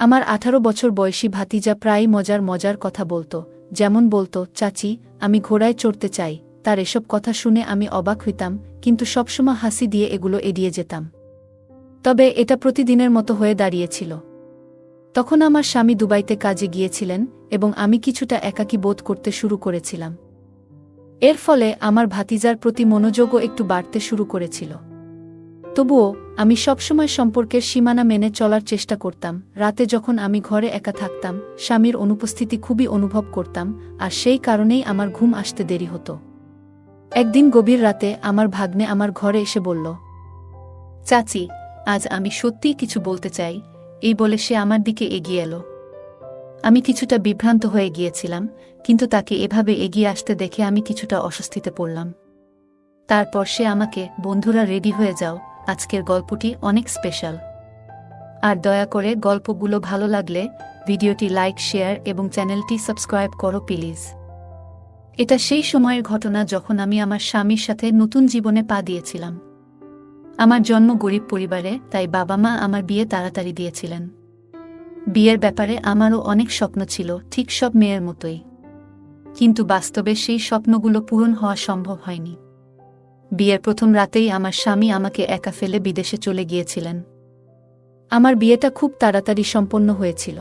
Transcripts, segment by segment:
আমার 18 বছর বয়সী ভাতিজা প্রায়ই মজার মজার কথা বলত, যেমন বলত, চাচি, আমি ঘোড়ায় চড়তে চাই। তার এসব কথা শুনে আমি অবাক হইতাম, কিন্তু সবসময় হাসি দিয়ে এগুলো এড়িয়ে যেতাম। তবে এটা প্রতিদিনের মতো হয়ে দাঁড়িয়েছিল। তখন আমার স্বামী দুবাইতে কাজে গিয়েছিলেন এবং আমি কিছুটা একাকী বোধ করতে শুরু করেছিলাম। এর ফলে আমার ভাতিজার প্রতি মনোযোগও একটু বাড়তে শুরু করেছিল। তবুও আমি সবসময় সম্পর্কের সীমানা মেনে চলার চেষ্টা করতাম। রাতে যখন আমি ঘরে একা থাকতাম, স্বামীর অনুপস্থিতি খুবই অনুভব করতাম, আর সেই কারণেই আমার ঘুম আসতে দেরি হতো। একদিন গভীর রাতে আমার ভাগ্নে আমার ঘরে এসে বলল, চাচি, আজ আমি সত্যিই কিছু বলতে চাই। এই বলে সে আমার দিকে এগিয়ে এলো। আমি কিছুটা বিভ্রান্ত হয়ে গিয়েছিলাম, কিন্তু তাকে এভাবে এগিয়ে আসতে দেখে আমি কিছুটা অস্বস্তিতে পড়লাম। তারপর সে আমাকে, বন্ধুরা রেডি হয়ে যাও, আজকের গল্পটি অনেক স্পেশাল। আর দয়া করে গল্পগুলো ভালো লাগলে ভিডিওটি লাইক, শেয়ার এবং চ্যানেলটি সাবস্ক্রাইব করো প্লিজ। এটা সেই সময়ের ঘটনা যখন আমি আমার স্বামীর সাথে নতুন জীবনে পা দিয়েছিলাম। আমার জন্ম গরিব পরিবারে, তাই বাবা মা আমার বিয়ে তাড়াতাড়ি দিয়েছিলেন। বিয়ের ব্যাপারে আমারও অনেক স্বপ্ন ছিল, ঠিক সব মেয়ের মতোই। কিন্তু বাস্তবে সেই স্বপ্নগুলো পূরণ হওয়া সম্ভব হয়নি। বিয়ের প্রথম রাতেই আমার স্বামী আমাকে একা ফেলে বিদেশে চলে গিয়েছিলেন। আমার বিয়েটা খুব তাড়াতাড়ি সম্পন্ন হয়েছিল।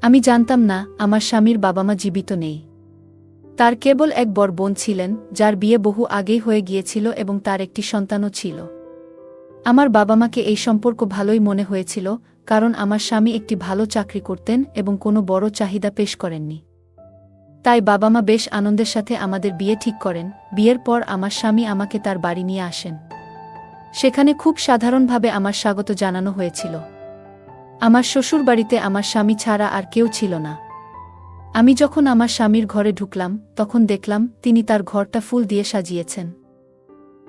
আমি জানতাম না আমার স্বামীর বাবা মা জীবিত নেই। তার কেবল এক বড় বোন ছিলেন, যার বিয়ে বহু আগেই হয়ে গিয়েছিল এবং তার একটি সন্তানও ছিল। আমার বাবা মাকে এই সম্পর্ক ভালোই মনে হয়েছিল, কারণ আমার স্বামী একটি ভালো চাকরি করতেন এবং কোনো বড় চাহিদা পেশ করেননি। তাই বাবা মা বেশ আনন্দের সাথে আমাদের বিয়ে ঠিক করেন। বিয়ের পর আমার স্বামী আমাকে তার বাড়ি নিয়ে আসেন। সেখানে খুব সাধারণভাবে আমার স্বাগত জানানো হয়েছিল। আমার শ্বশুর বাড়িতে আমার স্বামী ছাড়া আর কেউ ছিল না। আমি যখন আমার স্বামীর ঘরে ঢুকলাম, তখন দেখলাম তিনি তার ঘরটা ফুল দিয়ে সাজিয়েছেন।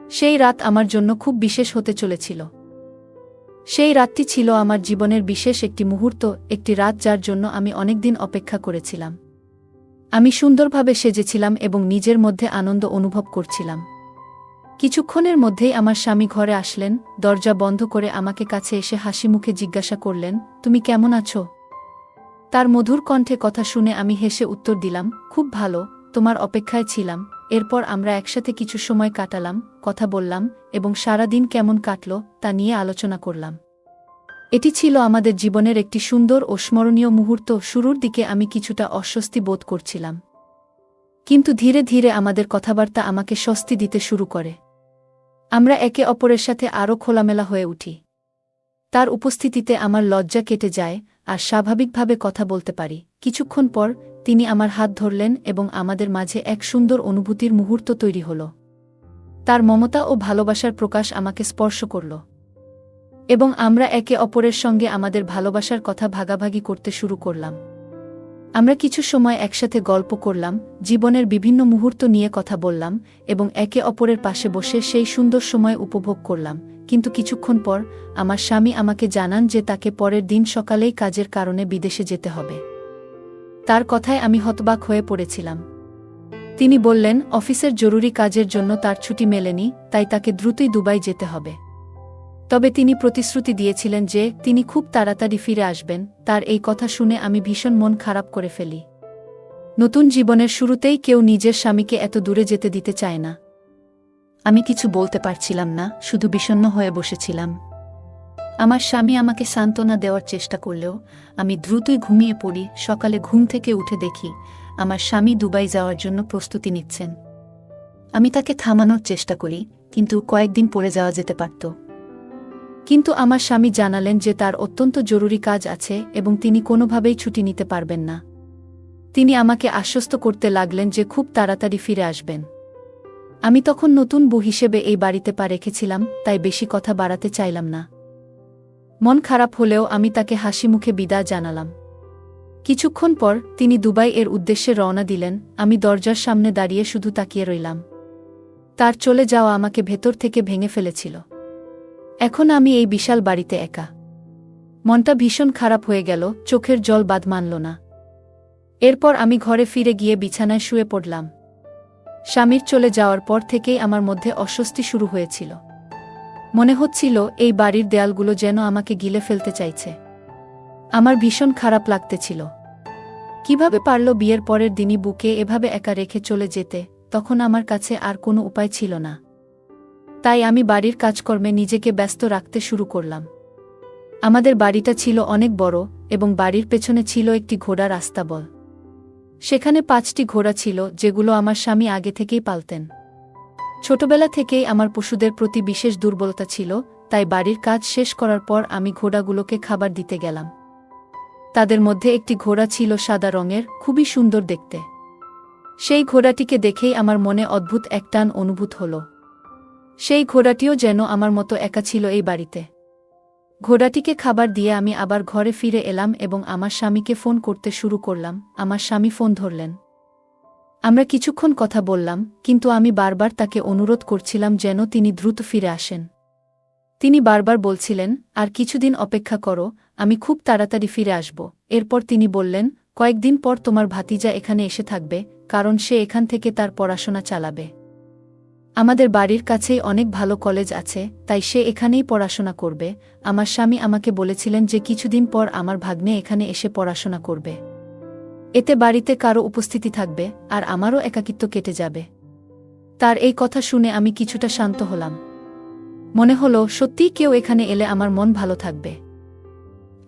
সেই রাত আমার জন্য খুব বিশেষ হতে চলেছিল। সেই রাতটি ছিল আমার জীবনের বিশেষ একটি মুহূর্ত, একটি রাত যার জন্য আমি অনেকদিন অপেক্ষা করেছিলাম। আমি সুন্দরভাবে সেজেছিলাম এবং নিজের মধ্যে আনন্দ অনুভব করছিলাম। কিছুক্ষণের মধ্যেই আমার স্বামী ঘরে আসলেন। দরজা বন্ধ করে আমাকে কাছে এসে হাসি মুখে জিজ্ঞাসা করলেন, তুমি কেমন আছো? তার মধুর কণ্ঠে কথা শুনে আমি হেসে উত্তর দিলাম, খুব ভালো, তোমার অপেক্ষায় ছিলাম। এরপর আমরা একসাথে কিছু সময় কাটালাম, কথা বললাম এবং সারাদিন কেমন কাটল তা নিয়ে আলোচনা করলাম। এটি ছিল আমাদের জীবনের একটি সুন্দর ও স্মরণীয় মুহূর্ত। শুরুর দিকে আমি কিছুটা অস্বস্তি বোধ করছিলাম, কিন্তু ধীরে ধীরে আমাদের কথাবার্তা আমাকে স্বস্তি দিতে শুরু করে। আমরা একে অপরের সাথে আরও খোলামেলা হয়ে উঠি। তার উপস্থিতিতে আমার লজ্জা কেটে যায় আর স্বাভাবিকভাবে কথা বলতে পারি। কিছুক্ষণ পর তিনি আমার হাত ধরলেন এবং আমাদের মাঝে এক সুন্দর অনুভূতির মুহূর্ত তৈরি হল। তার মমতা ও ভালোবাসার প্রকাশ আমাকে স্পর্শ করল এবং আমরা একে অপরের সঙ্গে আমাদের ভালোবাসার কথা ভাগাভাগি করতে শুরু করলাম। আমরা কিছু সময় একসাথে গল্প করলাম, জীবনের বিভিন্ন মুহূর্ত নিয়ে কথা বললাম এবং একে অপরের পাশে বসে সেই সুন্দর সময় উপভোগ করলাম। কিন্তু কিছুক্ষণ পর আমার স্বামী আমাকে জানান যে তাকে পরের দিন সকালেই কাজের কারণে বিদেশে যেতে হবে। তার কথায় আমি হতবাক হয়ে পড়েছিলাম। তিনি বললেন, অফিসের জরুরি কাজের জন্য তার ছুটি মেলেনি, তাই তাকে দ্রুতই দুবাই যেতে হবে। তবে তিনি প্রতিশ্রুতি দিয়েছিলেন যে তিনি খুব তাড়াতাড়ি ফিরে আসবেন। তার এই কথা শুনে আমি ভীষণ মন খারাপ করে ফেলি। নতুন জীবনের শুরুতেই কেউ নিজের স্বামীকে এত দূরে যেতে দিতে চায় না। আমি কিছু বলতে পারছিলাম না, শুধু বিষণ্ণ হয়ে বসেছিলাম। আমার স্বামী আমাকে সান্ত্বনা দেওয়ার চেষ্টা করলেও আমি দ্রুতই ঘুমিয়ে পড়ি। সকালে ঘুম থেকে উঠে দেখি আমার স্বামী দুবাই যাওয়ার জন্য প্রস্তুতি নিচ্ছেন। আমি তাকে থামানোর চেষ্টা করি, কিন্তু কয়েকদিন পরে যাওয়া যেতে পারত। কিন্তু আমার স্বামী জানালেন যে তার অত্যন্ত জরুরি কাজ আছে এবং তিনি কোনোভাবেই ছুটি নিতে পারবেন না। তিনি আমাকে আশ্বস্ত করতে লাগলেন যে খুব তাড়াতাড়ি ফিরে আসবেন। আমি তখন নতুন বউ হিসেবে এই বাড়িতে পা রেখেছিলাম, তাই বেশি কথা বাড়াতে চাইলাম না। মন খারাপ হলেও আমি তাকে হাসি মুখে বিদায় জানালাম। কিছুক্ষণ পর তিনি দুবাই এর উদ্দেশ্যে রওনা দিলেন। আমি দরজার সামনে দাঁড়িয়ে শুধু তাকিয়ে রইলাম। তার চলে যাওয়া আমাকে ভেতর থেকে ভেঙে ফেলেছিল। এখন আমি এই বিশাল বাড়িতে একা। মনটা ভীষণ খারাপ হয়ে গেল, চোখের জল বাঁধ মানল না। এরপর আমি ঘরে ফিরে গিয়ে বিছানায় শুয়ে পড়লাম। স্বামীর চলে যাওয়ার পর থেকেই আমার মধ্যে অস্বস্তি শুরু হয়েছিল। মনে হচ্ছিল এই বাড়ির দেয়ালগুলো যেন আমাকে গিলে ফেলতে চাইছে। আমার ভীষণ খারাপ লাগতেছিল। কিভাবে পারল বিয়ের পরের দিনই বুকে এভাবে একা রেখে চলে যেতে, তখন আমার কাছে আর কোনো উপায় ছিল না। তাই আমি বাড়ির কাজকর্মে নিজেকে ব্যস্ত রাখতে শুরু করলাম। আমাদের বাড়িটা ছিল অনেক বড় এবং বাড়ির পেছনে ছিল একটি ঘোড়ার আস্তাবল। সেখানে 5টি ঘোড়া ছিল, যেগুলো আমার স্বামী আগে থেকেই পালতেন। ছোটবেলা থেকেই আমার পশুদের প্রতি বিশেষ দুর্বলতা ছিল, তাই বাড়ির কাজ শেষ করার পর আমি ঘোড়াগুলোকে খাবার দিতে গেলাম। তাদের মধ্যে একটি ঘোড়া ছিল সাদা রঙের, খুবই সুন্দর দেখতে। সেই ঘোড়াটিকে দেখেই আমার মনে অদ্ভুত এক টান অনুভূত হল। সেই ঘোড়াটিও যেন আমার মতো একা ছিল এই বাড়িতে। ঘোড়াটিকে খাবার দিয়ে আমি আবার ঘরে ফিরে এলাম এবং আমার স্বামীকে ফোন করতে শুরু করলাম। আমার স্বামী ফোন ধরলেন। আমরা কিছুক্ষণ কথা বললাম, কিন্তু আমি বারবার তাকে অনুরোধ করছিলাম যেন তিনি দ্রুত ফিরে আসেন। তিনি বারবার বলছিলেন, আর কিছুদিন অপেক্ষা করো, আমি খুব তাড়াতাড়ি ফিরে আসব। এরপর তিনি বললেন, কয়েকদিন পর তোমার ভাতিজা এখানে এসে থাকবে, কারণ সে এখান থেকে তার পড়াশোনা চালাবে। আমাদের বাড়ির কাছেই অনেক ভালো কলেজ আছে, তাই সে এখানেই পড়াশোনা করবে। আমার স্বামী আমাকে বলেছিলেন যে কিছুদিন পর আমার ভাগ্নে এখানে এসে পড়াশোনা করবে। এতে বাড়িতে কারো উপস্থিতি থাকবে, আর আমারও একাকিত্ব কেটে যাবে। তার এই কথা শুনে আমি কিছুটা শান্ত হলাম। মনে হলো সত্যিই কেউ এখানে এলে আমার মন ভালো থাকবে।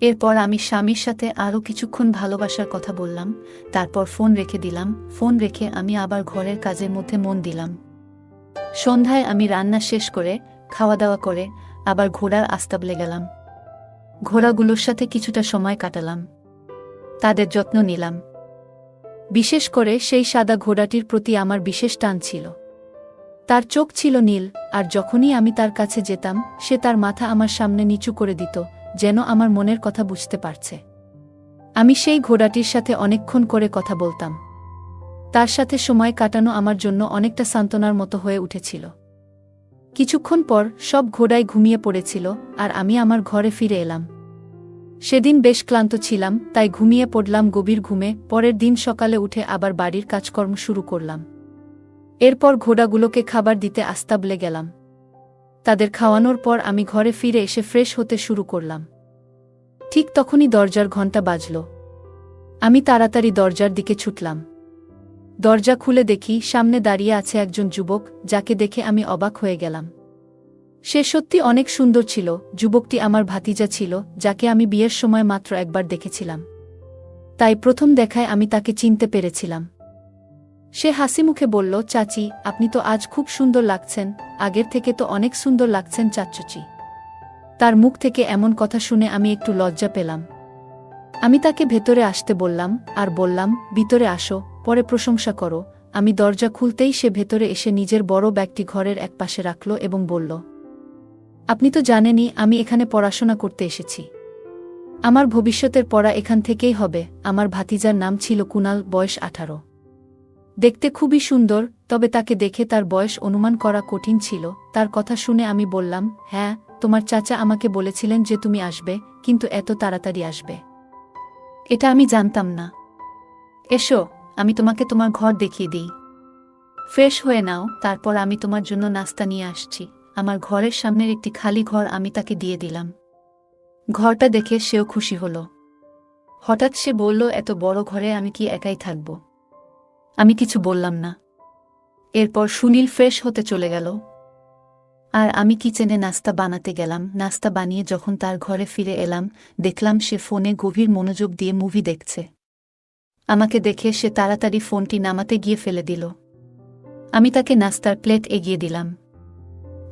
এরপর আমি স্বামীর সাথে আরও কিছুক্ষণ ভালোবাসার কথা বললাম, তারপর ফোন রেখে দিলাম। ফোন রেখে আমি আবার ঘরের কাজের মধ্যে মন দিলাম। সন্ধ্যায় আমি রান্না শেষ করে, খাওয়া দাওয়া করে আবার ঘোড়ার আস্তাবলে গেলাম। ঘোড়াগুলোর সাথে কিছুটা সময় কাটালাম, তাদের যত্ন নিলাম। বিশেষ করে সেই সাদা ঘোড়াটির প্রতি আমার বিশেষ টান ছিল। তার চোখ ছিল নীল, আর যখনই আমি তার কাছে যেতাম সে তার মাথা আমার সামনে নিচু করে দিত, যেন আমার মনের কথা বুঝতে পারছে। আমি সেই ঘোড়াটির সাথে অনেকক্ষণ করে কথা বলতাম। তার সাথে সময় কাটানো আমার জন্য অনেকটা সান্ত্বনার মতো হয়ে উঠেছিল। কিছুক্ষণ পর সব ঘোড়াই ঘুমিয়ে পড়েছিল, আর আমি আমার ঘরে ফিরে এলাম। সেদিন বেশ ক্লান্ত ছিলাম, তাই ঘুমিয়ে পড়লাম গভীর ঘুমে। পরের দিন সকালে উঠে আবার বাড়ির কাজকর্ম শুরু করলাম। এরপর ঘোড়াগুলোকে খাবার দিতে আস্তাবলে গেলাম। তাদের খাওয়ানোর পর আমি ঘরে ফিরে এসে ফ্রেশ হতে শুরু করলাম। ঠিক তখনই দরজার ঘণ্টা বাজল। আমি তাড়াতাড়ি দরজার দিকে ছুটলাম। দরজা খুলে দেখি সামনে দাঁড়িয়ে আছে একজন যুবক, যাকে দেখে আমি অবাক হয়ে গেলাম। সে সত্যি অনেক সুন্দর ছিল। যুবকটি আমার ভাতিজা ছিল, যাকে আমি বিয়ের সময় মাত্র একবার দেখেছিলাম। তাই প্রথম দেখায় আমি তাকে চিনতে পেরেছিলাম। সে হাসিমুখে বলল, চাচি, আপনি তো আজ খুব সুন্দর লাগছেন, আগের থেকে তো অনেক সুন্দর লাগছেন চাচুচি। তার মুখ থেকে এমন কথা শুনে আমি একটু লজ্জা পেলাম। আমি তাকে ভেতরে আসতে বললাম, আর বললাম, ভিতরে আসো, পরে প্রশংসা করো। আমি দরজা খুলতেই সে ভেতরে এসে নিজের বড় ব্যাগটি ঘরের একপাশে রাখল এবং বলল, আপনি তো জানেনই আমি এখানে পড়াশোনা করতে এসেছি। আমার ভবিষ্যতের পড়া এখান থেকেই হবে। আমার ভাতিজার নাম ছিল কুনাল, বয়স 18। দেখতে খুবই সুন্দর, তবে তাকে দেখে তার বয়স অনুমান করা কঠিন ছিল। তার কথা শুনে আমি বললাম, হ্যাঁ, তোমার চাচা আমাকে বলেছিলেন যে তুমি আসবে, কিন্তু এত তাড়াতাড়ি আসবে এটা আমি জানতাম না। এসো, আমি তোমাকে তোমার ঘর দেখিয়ে দিই। ফ্রেশ হয়ে নাও, তারপর আমি তোমার জন্য নাস্তা নিয়ে আসছি। আমার ঘরের সামনের একটি খালি ঘর আমি তাকে দিয়ে দিলাম। ঘরটা দেখে সেও খুশি হল। হঠাৎ সে বলল, এত বড় ঘরে আমি কি একাই থাকব? আমি কিছু বললাম না। এরপর সুনীল ফ্রেশ হতে চলে গেল, আর আমি কিচেনে নাস্তা বানাতে গেলাম। নাস্তা বানিয়ে যখন তার ঘরে ফিরে এলাম, দেখলাম সে ফোনে গভীর মনোযোগ দিয়ে মুভি দেখছে। আমাকে দেখে সে তাড়াতাড়ি ফোনটি নামাতে গিয়ে ফেলে দিল। আমি তাকে নাস্তার প্লেট এগিয়ে দিলাম।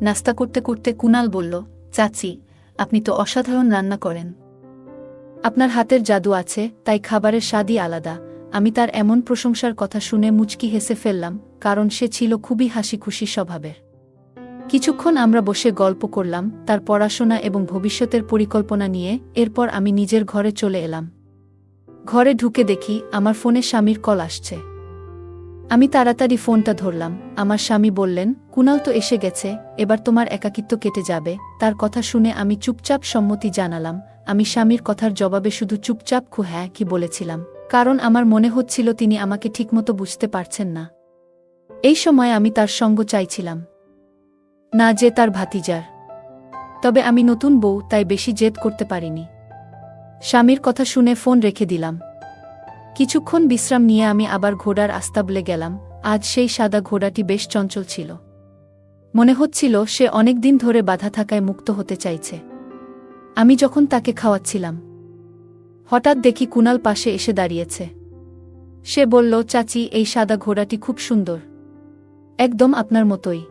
নাস্তা করতে করতে কুনাল বলল, চাচি, আপনি তো অসাধারণ রান্না করেন। আপনার হাতের জাদু আছে, তাই খাবারের স্বাদই আলাদা। আমি তার এমন প্রশংসার কথা শুনে মুচকি হেসে ফেললাম, কারণ সে ছিল খুবই হাসিখুশি স্বভাবের। কিছুক্ষণ আমরা বসে গল্প করলাম তার পড়াশোনা এবং ভবিষ্যতের পরিকল্পনা নিয়ে। এরপর আমি নিজের ঘরে চলে এলাম। ঘরে ঢুকে দেখি আমার ফোনে স্বামীর কল আসছে। আমি তাড়াতাড়ি ফোনটা ধরলাম। আমার স্বামী বললেন, কুনাল তো এসে গেছে, এবার তোমার একাকিত্ব কেটে যাবে। তার কথা শুনে আমি চুপচাপ সম্মতি জানালাম। আমি স্বামীর কথার জবাবে শুধু চুপচাপ হ্যাঁ কি বলেছিলাম, কারণ আমার মনে হচ্ছিল তিনি আমাকে ঠিকমতো বুঝতে পারছেন না। এই সময় আমি তার সঙ্গ চাইছিলাম না, যে তার ভাতিজার। তবে আমি নতুন বউ, তাই বেশি জেদ করতে পারিনি। স্বামীর কথা শুনে ফোন রেখে দিলাম। কিছুক্ষণ বিশ্রাম নিয়ে আমি আবার ঘোড়ার আস্তাবলে গেলাম। আজ সেই সাদা ঘোড়াটি বেশ চঞ্চল ছিল। মনে হচ্ছিল সে অনেক দিন ধরে বাধা থাকায় মুক্ত হতে চাইছে। আমি যখন তাকে খাওয়াচ্ছিলাম, হঠাৎ দেখি কুনাল পাশে এসে দাঁড়িয়েছে। সে বলল, চাচি, এই সাদা ঘোড়াটি খুব সুন্দর, একদম আপনার মতোই।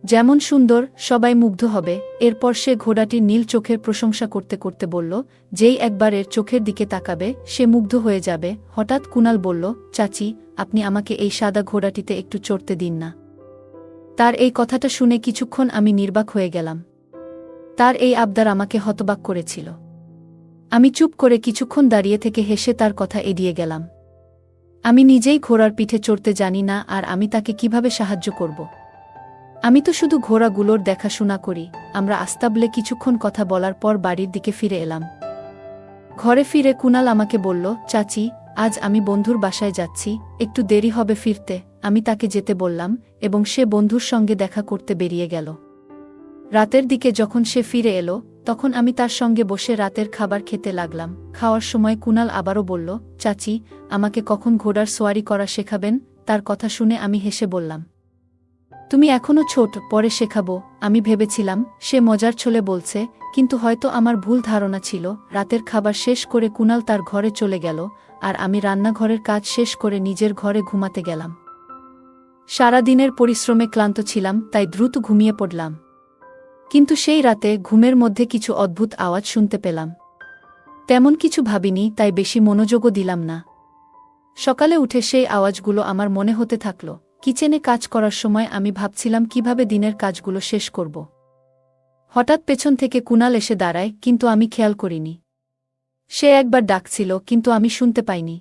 যেমন সুন্দর, সবাই মুগ্ধ হবে। এরপর সে ঘোড়াটির নীল চোখের প্রশংসা করতে করতে বলল, যেই একবার এর চোখের দিকে তাকাবে সে মুগ্ধ হয়ে যাবে। হঠাৎ কুনাল বলল, চাচি, আপনি আমাকে এই সাদা ঘোড়াটিতে একটু চড়তে দিন না। তার এই কথাটা শুনে কিছুক্ষণ আমি নির্বাক হয়ে গেলাম। তার এই আবদার আমাকে হতবাক করেছিল। আমি চুপ করে কিছুক্ষণ দাঁড়িয়ে থেকে হেসে তার কথা এড়িয়ে গেলাম। আমি নিজেই ঘোড়ার পিঠে চড়তে জানি না, আর আমি তাকে কিভাবে সাহায্য করব? আমি তো শুধু ঘোড়াগুলোর দেখাশোনা করি। আমরা আস্তাবলে কিছুক্ষণ কথা বলার পর বাড়ির দিকে ফিরে এলাম। ঘরে ফিরে কুনাল আমাকে বলল, চাচি, আজ আমি বন্ধুর বাসায় যাচ্ছি, একটু দেরি হবে ফিরতে। আমি তাকে যেতে বললাম এবং সে বন্ধুর সঙ্গে দেখা করতে বেরিয়ে গেল। রাতের দিকে যখন সে ফিরে এলো, তখন আমি তার সঙ্গে বসে রাতের খাবার খেতে লাগলাম। খাওয়ার সময় কুনাল আবারও বলল, চাচি, আমাকে কখন ঘোড়ার সোয়ারি করা শেখাবেন? তার কথা শুনে আমি হেসে বললাম, তুমি এখনো ছোট, পরে শেখাবো। আমি ভেবেছিলাম সে মজার ছলে বলছে, কিন্তু হয়তো আমার ভুল ধারণা ছিল। রাতের খাবার শেষ করে কুনাল তার ঘরে চলে গেল, আর আমি রান্নাঘরের কাজ শেষ করে নিজের ঘরে ঘুমাতে গেলাম। সারাদিনের পরিশ্রমে ক্লান্ত ছিলাম, তাই দ্রুত ঘুমিয়ে পড়লাম। কিন্তু সেই রাতে ঘুমের মধ্যে কিছু অদ্ভুত আওয়াজ শুনতে পেলাম। তেমন কিছু ভাবিনি, তাই বেশি মনোযোগও দিলাম না। সকালে উঠে সেই আওয়াজগুলো আমার মনে হতে থাকল। কিচেনে কাজ করার সময় আমি ভাবছিলাম কিভাবে দিনের কাজগুলো শেষ করব। হঠাৎ পেছন থেকে কুনাল এসে দাঁড়ায়, কিন্তু আমি খেয়াল করিনি। সে একবার ডাকছিল, কিন্তু আমি শুনতে পাইনি।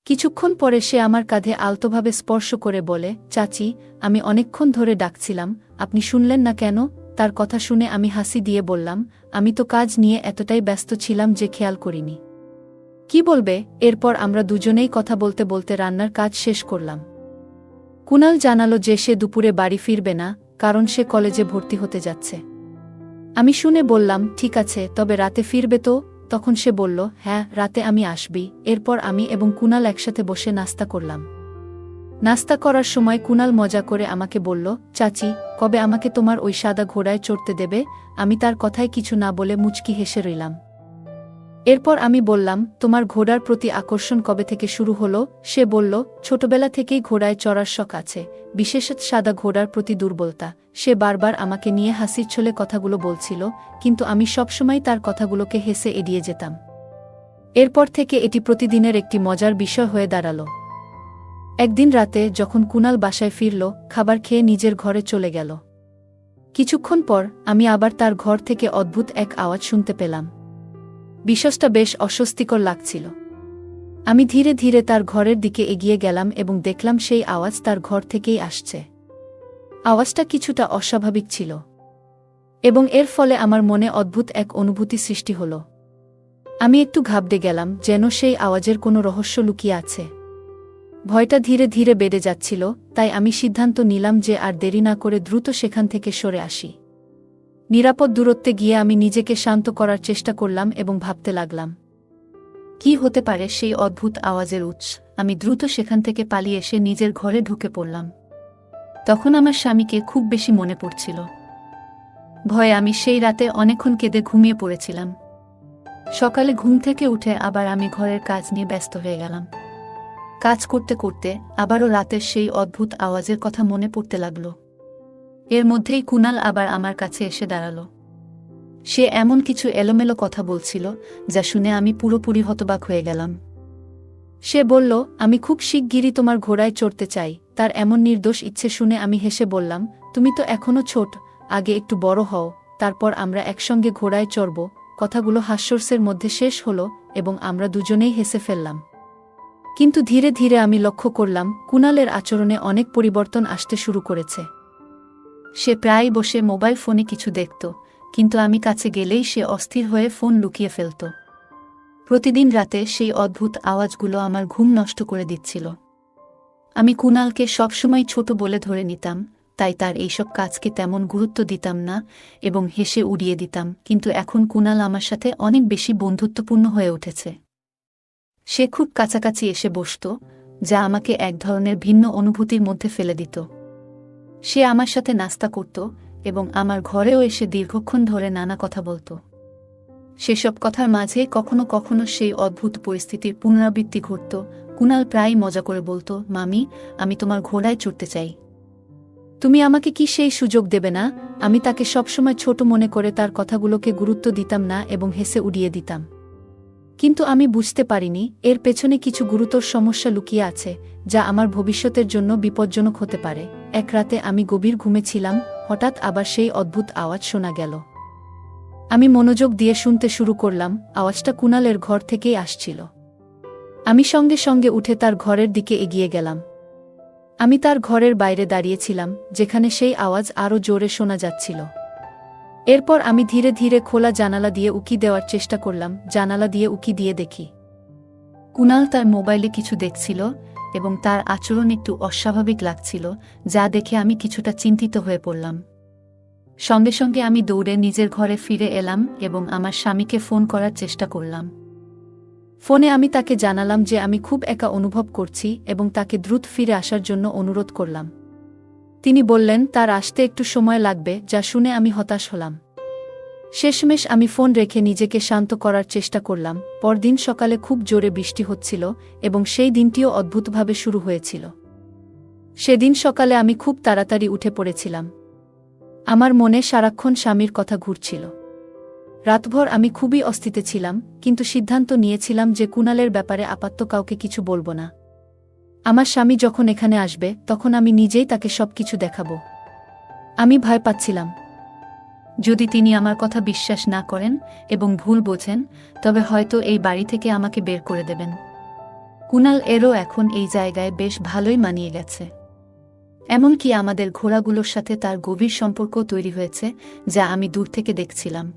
কিছুক্ষণ পরে সে আমার কাঁধে আলতোভাবে স্পর্শ করে বলে, চাচি, আমি অনেকক্ষণ ধরে ডাকছিলাম, আপনি শুনলেন না কেন? তার কথা শুনে আমি হাসি দিয়ে বললাম, আমি তো কাজ নিয়ে এতটাই ব্যস্ত ছিলাম যে খেয়াল করিনি। কি বলবে? এরপর আমরা দুজনেই কথা বলতে বলতে রান্নার কাজ শেষ করলাম। কুনাল জানালো যে সে দুপুরে বাড়ি ফিরবে না, কারণ সে কলেজে ভর্তি হতে যাচ্ছে। আমি শুনে বললাম, ঠিক আছে, তবে রাতে ফিরবে তো? তখন সে বলল, হ্যাঁ, রাতে আমি আসবি। এরপর আমি এবং কুনাল একসাথে বসে নাস্তা করলাম। নাস্তা করার সময় কুনাল মজা করে আমাকে বলল, চাচি, কবে আমাকে তোমার ওই সাদা ঘোড়ায় চড়তে দেবে? আমি তার কথায় কিছু না বলে মুচকি হেসে রইলাম। এরপর আমি বললাম, তোমার ঘোড়ার প্রতি আকর্ষণ কবে থেকে শুরু হলো? সে বলল, ছোটবেলা থেকেই ঘোড়ায় চড়ার শখ আছে, বিশেষত সাদা ঘোড়ার প্রতি দুর্বলতা। সে বারবার আমাকে নিয়ে হাসির ছলে কথাগুলো বলছিল, কিন্তু আমি সবসময় তার কথাগুলোকে হেসে এড়িয়ে যেতাম। এরপর থেকে এটি প্রতিদিনের একটি মজার বিষয় হয়ে দাঁড়াল। একদিন রাতে যখন কুনাল বাসায় ফিরল, খাবার খেয়ে নিজের ঘরে চলে গেল। কিছুক্ষণ পর আমি আবার তার ঘর থেকে অদ্ভুত এক আওয়াজ শুনতে পেলাম। বিষয়টা বেশ অস্বস্তিকর লাগছিল। আমি ধীরে ধীরে তার ঘরের দিকে এগিয়ে গেলাম এবং দেখলাম সেই আওয়াজ তার ঘর থেকেই আসছে। আওয়াজটা কিছুটা অস্বাভাবিক ছিল, এবং এর ফলে আমার মনে অদ্ভুত এক অনুভূতি সৃষ্টি হল। আমি একটু ঘাবড়ে গেলাম, যেন সেই আওয়াজের কোনো রহস্য লুকিয়ে আছে। ভয়টা ধীরে ধীরে বেড়ে যাচ্ছিল, তাই আমি সিদ্ধান্ত নিলাম যে আর দেরি না করে দ্রুত সেখান থেকে সরে আসি। নিরাপদ দূরত্বে গিয়ে আমি নিজেকে শান্ত করার চেষ্টা করলাম এবং ভাবতে লাগলাম, কি হতে পারে সেই অদ্ভুত আওয়াজের উৎস। আমি দ্রুত সেখান থেকে পালিয়ে এসে নিজের ঘরে ঢুকে পড়লাম। তখন আমার স্বামীকে খুব বেশি মনে পড়ছিল। ভয়ে আমি সেই রাতে অনেকক্ষণ কেঁদে ঘুমিয়ে পড়েছিলাম। সকালে ঘুম থেকে উঠে আবার আমি ঘরের কাজ নিয়ে ব্যস্ত হয়ে গেলাম। কাজ করতে করতে আবারও রাতের সেই অদ্ভুত আওয়াজের কথা মনে পড়তে লাগল। এর মধ্যেই কুনাল আবার আমার কাছে এসে দাঁড়াল। সে এমন কিছু এলোমেলো কথা বলছিল যা শুনে আমি পুরোপুরি হতবাক হয়ে গেলাম। সে বলল, আমি খুব শিগগিরই তোমার ঘোড়ায় চড়তে চাই। তার এমন নির্দোষ ইচ্ছে শুনে আমি হেসে বললাম, তুমি তো এখনো ছোট, আগে একটু বড় হও, তারপর আমরা একসঙ্গে ঘোড়ায় চড়ব। কথাগুলো হাস্যরসের মধ্যে শেষ হল এবং আমরা দুজনেই হেসে ফেললাম। কিন্তু ধীরে ধীরে আমি লক্ষ্য করলাম কুনালের আচরণে অনেক পরিবর্তন আসতে শুরু করেছে। সে প্রায় বসে মোবাইল ফোনে কিছু দেখত, কিন্তু আমি কাছে গেলেই সে অস্থির হয়ে ফোন লুকিয়ে ফেলত। প্রতিদিন রাতে সেই অদ্ভুত আওয়াজগুলো আমার ঘুম নষ্ট করে দিচ্ছিল। আমি কুনালকে সবসময় ছোট বলে ধরে নিতাম, তাই তার এইসব কাজকে তেমন গুরুত্ব দিতাম না এবং হেসে উড়িয়ে দিতাম, কিন্তু এখন কুনাল আমার সাথে অনেক বেশি বন্ধুত্বপূর্ণ হয়ে উঠেছে। সে খুব কাছাকাছি এসে বসত, যা আমাকে এক ধরনের ভিন্ন অনুভূতির মধ্যে ফেলে দিত। সে আমার সাথে নাস্তা করত এবং আমার ঘরেও এসে দীর্ঘক্ষণ ধরে নানা কথা বলত। সেসব কথার মাঝে কখনো কখনো সেই অদ্ভুত পরিস্থিতির পুনরাবৃত্তি ঘটত। কুনাল প্রায় মজা করে বলত, মামি, আমি তোমার ঘোড়ায় চড়তে চাই। তুমি আমাকে কি সেই সুযোগ দেবে না? আমি তাকে সবসময় ছোট মনে করে তার কথাগুলোকে গুরুত্ব দিতাম না এবং হেসে উড়িয়ে দিতাম। কিন্তু আমি বুঝতে পারিনি এর পেছনে কিছু গুরুতর সমস্যা লুকিয়ে আছে, যা আমার ভবিষ্যতের জন্য বিপজ্জনক হতে পারে। এক রাতে আমি গভীর ঘুমেছিলাম, হঠাৎ আবার সেই অদ্ভুত আওয়াজ শোনা গেল। আমি মনোযোগ দিয়ে শুনতে শুরু করলাম। আওয়াজটা কুনালের ঘর থেকেই আসছিল। আমি সঙ্গে সঙ্গে উঠে তার ঘরের দিকে এগিয়ে গেলাম। আমি তার ঘরের বাইরে দাঁড়িয়েছিলাম, যেখানে সেই আওয়াজ আরও জোরে শোনা যাচ্ছিল। এরপর আমি ধীরে ধীরে খোলা জানালা দিয়ে উকি দেওয়ার চেষ্টা করলাম। জানালা দিয়ে উকি দিয়ে দেখি কুনাল তার মোবাইলে কিছু দেখছিল এবং তার আচরণ একটু অস্বাভাবিক লাগছিল, যা দেখে আমি কিছুটা চিন্তিত হয়ে পড়লাম। সঙ্গে সঙ্গে আমি দৌড়ে নিজের ঘরে ফিরে এলাম এবং আমার স্বামীকে ফোন করার চেষ্টা করলাম। ফোনে আমি তাকে জানালাম যে আমি খুব একা অনুভব করছি এবং তাকে দ্রুত ফিরে আসার জন্য অনুরোধ করলাম। তিনি বললেন তার আসতে একটু সময় লাগবে, যা শুনে আমি হতাশ হলাম। শেষমেশ আমি ফোন রেখে নিজেকে শান্ত করার চেষ্টা করলাম। পরদিন সকালে খুব জোরে বৃষ্টি হচ্ছিল এবং সেই দিনটিও অদ্ভুতভাবে শুরু হয়েছিল। সেদিন সকালে আমি খুব তাড়াতাড়ি উঠে পড়েছিলাম। আমার মনে সারাক্ষণ স্বামীর কথা ঘুরছিল। রাতভর আমি খুবই অস্থিতে ছিলাম, কিন্তু সিদ্ধান্ত নিয়েছিলাম যে কুনালের ব্যাপারে আপাতত কাউকে কিছু বলবো না। আমার স্বামী যখন এখানে আসবে তখন আমি নিজেই তাকে সবকিছু দেখাবো। আমি ভয় পাচ্ছিলাম, যদি তিনি আমার কথা বিশ্বাস না করেন এবং ভুল বোঝেন, তবে হয়তো এই বাড়ি থেকে আমাকে বের করে দেবেন। কুনাল এরও এখন এই জায়গায় বেশ ভালোই মানিয়ে গেছে। এমনকি আমাদের ঘোড়াগুলোর সাথে তার গভীর সম্পর্ক তৈরি হয়েছে, যা আমি দূর থেকে দেখছিলাম।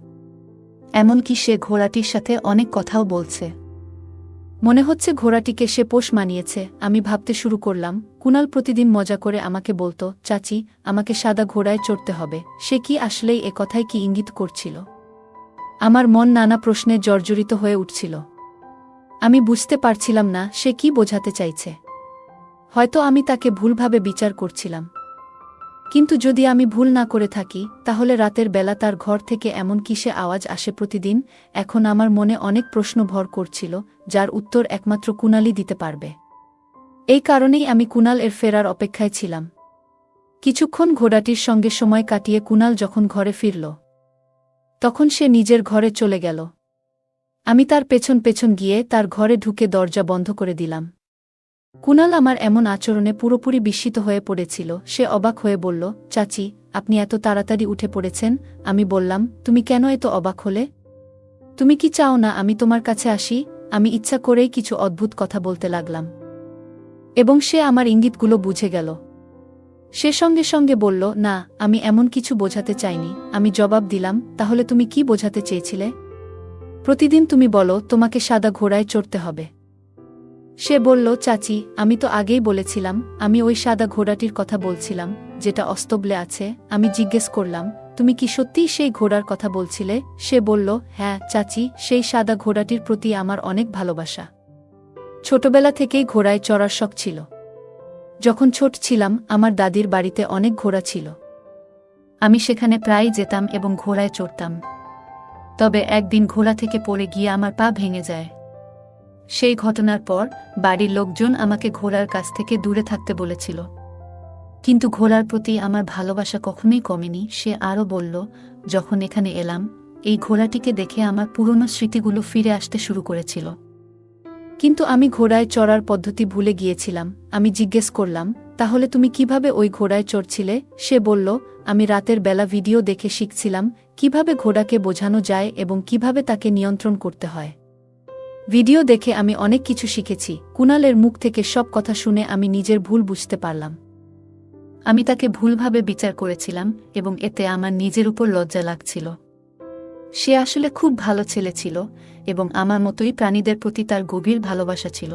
এমনকি সে ঘোড়াটির সাথে অনেক কথাও বলছে। মনে হচ্ছে ঘোড়াটিকে সে পোষ মানিয়েছে। আমি ভাবতে শুরু করলাম, কুনাল প্রতিদিন মজা করে আমাকে বলতো, চাচি, আমাকে সাদা ঘোড়ায় চড়তে হবে। সে কি আসলেই এ কথায় কি ইঙ্গিত করছিল? আমার মন নানা প্রশ্নে জর্জরিত হয়ে উঠছিল। আমি বুঝতে পারছিলাম না সে কি বোঝাতে চাইছে। হয়তো আমি তাকে ভুলভাবে বিচার করছিলাম। কিন্তু যদি আমি ভুল না করে থাকি, তাহলে রাতের বেলা তার ঘর থেকে এমন কিসে আওয়াজ আসে প্রতিদিন? এখন আমার মনে অনেক প্রশ্ন ভর করছিল, যার উত্তর একমাত্র কুনালই দিতে পারবে। এই কারণেই আমি কুনাল এর ফেরার অপেক্ষায় ছিলাম। কিছুক্ষণ ঘোড়াটির সঙ্গে সময় কাটিয়ে কুনাল যখন ঘরে ফিরল, তখন সে নিজের ঘরে চলে গেল। আমি তার পেছন পেছন গিয়ে তার ঘরে ঢুকে দরজা বন্ধ করে দিলাম। কুনাল আমার এমন আচরণে পুরোপুরি বিস্মিত হয়ে পড়েছিল। সে অবাক হয়ে বলল, চাচি, আপনি এত তাড়াতাড়ি উঠে পড়েছেন? আমি বললাম, তুমি কেন এত অবাক হলে? তুমি কি চাও না আমি তোমার কাছে আসি? আমি ইচ্ছা করেই কিছু অদ্ভুত কথা বলতে লাগলাম এবং সে আমার ইঙ্গিতগুলো বুঝে গেল। সে সঙ্গে সঙ্গে বলল, না, আমি এমন কিছু বোঝাতে চাইনি। আমি জবাব দিলাম, তাহলে তুমি কি বোঝাতে চেয়েছিলে? প্রতিদিন তুমি বলো তোমাকে সাদা ঘোড়ায় চড়তে হবে। সে বলল, চাচি, আমি তো আগেই বলেছিলাম আমি ওই সাদা ঘোড়াটির কথা বলছিলাম, যেটা অস্তবলে আছে। আমি জিজ্ঞেস করলাম, তুমি কি সত্যিই সেই ঘোড়ার কথা বলছিলে? সে বলল, হ্যাঁ চাচি, সেই সাদা ঘোড়াটির প্রতি আমার অনেক ভালোবাসা। ছোটবেলা থেকেই ঘোড়ায় চড়ার শখ ছিল। যখন ছোট ছিলাম আমার দাদির বাড়িতে অনেক ঘোড়া ছিল। আমি সেখানে প্রায় যেতাম এবং ঘোড়ায় চড়তাম। তবে একদিন ঘোড়া থেকে পড়ে গিয়ে আমার পা ভেঙে যায়। সেই ঘটনার পর বাড়ির লোকজন আমাকে ঘোড়ার কাছ থেকে দূরে থাকতে বলেছিল। কিন্তু ঘোড়ার প্রতি আমার ভালোবাসা কখনোই কমেনি। সে আরও বলল, যখন এখানে এলাম, এই ঘোড়াটিকে দেখে আমার পুরনো স্মৃতিগুলো ফিরে আসতে শুরু করেছিল। কিন্তু আমি ঘোড়ায় চড়ার পদ্ধতি ভুলে গিয়েছিলাম। আমি জিজ্ঞেস করলাম, তাহলে তুমি কিভাবে ওই ঘোড়ায় চড়ছিলে? সে বলল, আমি রাতের বেলা ভিডিও দেখে শিখছিলাম কিভাবে ঘোড়াকে বোঝানো যায় এবং কিভাবে তাকে নিয়ন্ত্রণ করতে হয়। ভিডিও দেখে আমি অনেক কিছু শিখেছি। কুনালের মুখ থেকে সব কথা শুনে আমি নিজের ভুল বুঝতে পারলাম। আমি তাকে ভুলভাবে বিচার করেছিলাম এবং এতে আমার নিজের উপর লজ্জা লাগছিল। সে আসলে খুব ভালো ছেলে ছিল এবং আমার মতোই প্রাণীদের প্রতি তার গভীর ভালোবাসা ছিল।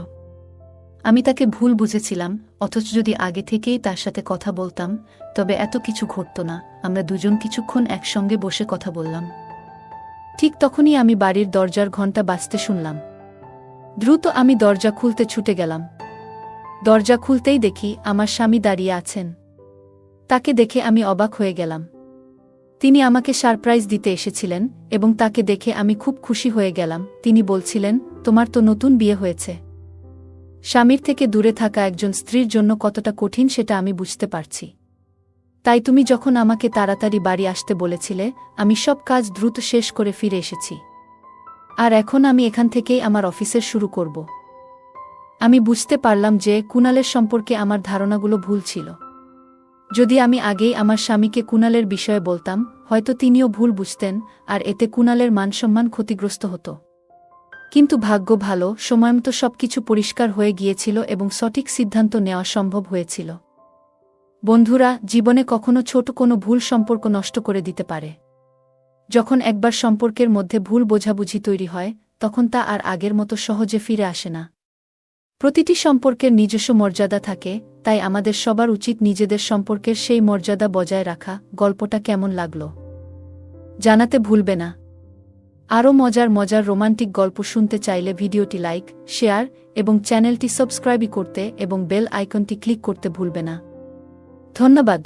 আমি তাকে ভুল বুঝেছিলাম, অথচ যদি আগে থেকেই তার সাথে কথা বলতাম তবে এত কিছু ঘটত না। আমরা দুজন কিছুক্ষণ একসঙ্গে বসে কথা বললাম। ঠিক তখনই আমি বাড়ির দরজার ঘণ্টা বাজতে শুনলাম। দ্রুত আমি দরজা খুলতে ছুটে গেলাম। দরজা খুলতেই দেখি আমার স্বামী দাঁড়িয়ে আছেন। তাকে দেখে আমি অবাক হয়ে গেলাম। তিনি আমাকে সারপ্রাইজ দিতে এসেছিলেন এবং তাকে দেখে আমি খুব খুশি হয়ে গেলাম। তিনি বলছিলেন, তোমার তো নতুন বিয়ে হয়েছে। স্বামীর থেকে দূরে থাকা একজন স্ত্রীর জন্য কতটা কঠিন সেটা আমি বুঝতে পারছি। তাই তুমি যখন আমাকে তাড়াতাড়ি বাড়ি আসতে বলেছিলে, আমি সব কাজ দ্রুত শেষ করে ফিরে এসেছি। আর এখন আমি এখান থেকেই আমার অফিসের শুরু করব। আমি বুঝতে পারলাম যে কুণালের সম্পর্কে আমার ধারণাগুলো ভুল ছিল। যদি আমি আগেই আমার স্বামীকে কুণালের বিষয়ে বলতাম, হয়তো তিনিও ভুল বুঝতেন, আর এতে কুণালের মানসম্মান ক্ষতিগ্রস্ত হতো। কিন্তু ভাগ্য ভালো, সময়মতো সবকিছু পরিষ্কার হয়ে গিয়েছিল এবং সঠিক সিদ্ধান্ত নেওয়া সম্ভব হয়েছিল। বন্ধুরা, জীবনে কখনো ছোট কোনো ভুল সম্পর্ক নষ্ট করে দিতে পারে। যখন একবার সম্পর্কের মধ্যে ভুল বোঝাবুঝি তৈরি হয়, তখন তা আর আগের মতো সহজে ফিরে আসে না। প্রতিটি সম্পর্কের নিজস্ব মর্যাদা থাকে, তাই আমাদের সবার উচিত নিজেদের সম্পর্কের সেই মর্যাদা বজায় রাখা। গল্পটা কেমন লাগলো জানাতে ভুলবে না। আরও মজার মজার রোমান্টিক গল্প শুনতে চাইলে ভিডিওটি লাইক, শেয়ার এবং চ্যানেলটি সাবস্ক্রাইব করতে এবং বেল আইকনটি ক্লিক করতে ভুলবে না। ধন্যবাদ।